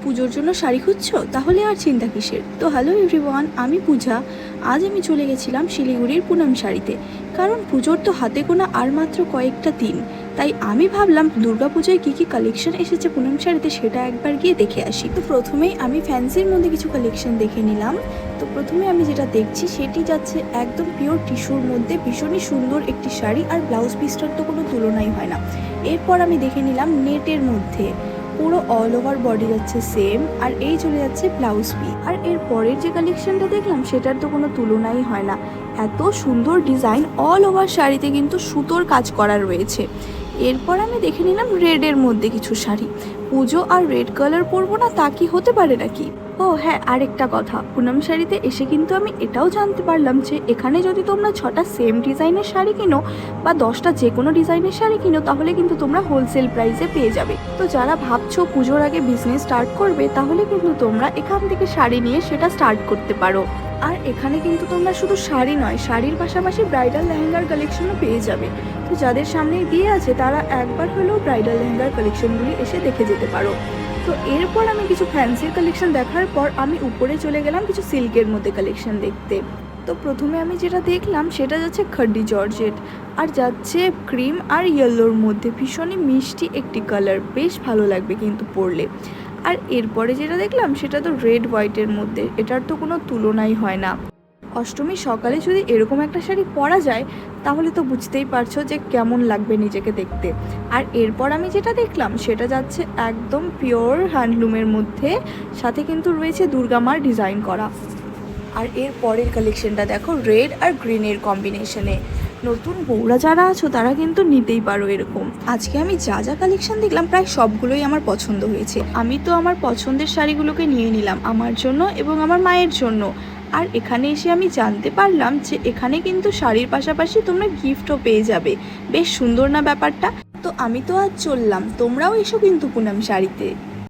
পুজোর জন্য শাড়ি খুঁজছো? তাহলে আর চিন্তা কিসের। তো হ্যালো এভরিওয়ান, আমি পূজা। আজ আমি চলে গেছিলাম শিলিগুড়ির পুনম শাড়িতে, কারণ পুজোর তো হাতে গোনা আর মাত্র কয়েকটা দিন। তাই আমি ভাবলাম দুর্গাপূজায় কী কী কালেকশন এসেছে পুনম শাড়িতে সেটা একবার গিয়ে দেখে আসি। তো প্রথমেই আমি ফ্যান্সির মধ্যে কিছু কালেকশন দেখে নিলাম। তো প্রথমে আমি যেটা দেখছি সেটি যাচ্ছে একদম পিওর টিস্যুর মধ্যে ভীষণই সুন্দর একটি শাড়ি, আর ব্লাউজ পিসটার তো কোনো তুলনাই হয় না। এরপর আমি দেখে নিলাম নেটের মধ্যে পুরো অল ওভার বডি যাচ্ছে সেম, আর এই চলে যাচ্ছে ব্লাউজ পিস। আর এর পরের যে কালেকশনটা দেখলাম সেটার তো কোনো তুলনাই হয় না। এত সুন্দর ডিজাইন, অল ওভার শাড়িতে কিন্তু সুতোর কাজ করা রয়েছে। এরপর আমি দেখে নিলাম রেডের মধ্যে কিছু শাড়ি। পুজো আর রেড কালার পরবো না তা কি হতে পারে নাকি? ও হ্যাঁ, আরেকটা কথা, পুনম শাড়িতে এসে কিন্তু আমি এটাও জানতে পারলাম যে এখানে যদি তোমরা 6টা সেম ডিজাইনের শাড়ি কিনো বা 10টা যে কোনো ডিজাইনের শাড়ি কিনো তাহলে কিন্তু তোমরা হোলসেল প্রাইসে পেয়ে যাবে। তো যারা ভাবছো পুজোর আগে বিজনেস স্টার্ট করবে তাহলে কিন্তু তোমরা এখান থেকে শাড়ি নিয়ে সেটা স্টার্ট করতে পারো। আর এখানে কিন্তু তোমরা শুধু শাড়ি নয়, শাড়ির পাশাপাশি ব্রাইডাল লেহেঙ্গার কালেকশনও পেয়ে যাবে। তো যাদের সামনে বিয়ে আছে তারা একবার হলেও ব্রাইডাল লেহেঙ্গার কালেকশনগুলি এসে দেখে যেতে পারো। তো এরপর আমি কিছু ফ্যান্সির কালেকশন দেখার পর আমি উপরে চলে গেলাম কিছু সিল্কের মধ্যে কালেকশন দেখতে। তো প্রথমে আমি যেটা দেখলাম সেটা যাচ্ছে খাড্ডি জর্জেট, আর যাচ্ছে ক্রিম আর ইয়েলোর মধ্যে ভীষণই মিষ্টি একটি কালার, বেশ ভালো লাগবে কিন্তু পরলে। আর এরপরে যেটা দেখলাম সেটা তো রেড হোয়াইটের মধ্যে, এটার তো কোনো তুলনাই হয় না। অষ্টমীর সকালে যদি এরকম একটা শাড়ি পরা যায় তাহলে তো বুঝতেই পারছো যে কেমন লাগবে নিজেকে দেখতে। আর এরপর আমি যেটা দেখলাম সেটা যাচ্ছে একদম পিওর হ্যান্ডলুমের মধ্যে, সাথে কিন্তু রয়েছে দুর্গা মার ডিজাইন করা। আর এর পরের কালেকশনটা দেখো রেড আর গ্রিনের কম্বিনেশনে। নতুন বউরা যারা আছো তারা কিন্তু নিতেই পারো এরকম। আজকে আমি যা যা কালেকশন দেখলাম প্রায় সবগুলোই আমার পছন্দ হয়েছে। আমি তো আমার পছন্দের শাড়িগুলোকে নিয়ে নিলাম আমার জন্য এবং আমার মায়ের জন্য। আর এখানে এসে আমি জানতে পারলাম যে এখানে কিন্তু শাড়ির পাশাপাশি তোমরা গিফটও পেয়ে যাবে। বেশ সুন্দর না ব্যাপারটা? তো আমি তো আজ চললাম, তোমরাও এসো কিন্তু পুনম শাড়িতে।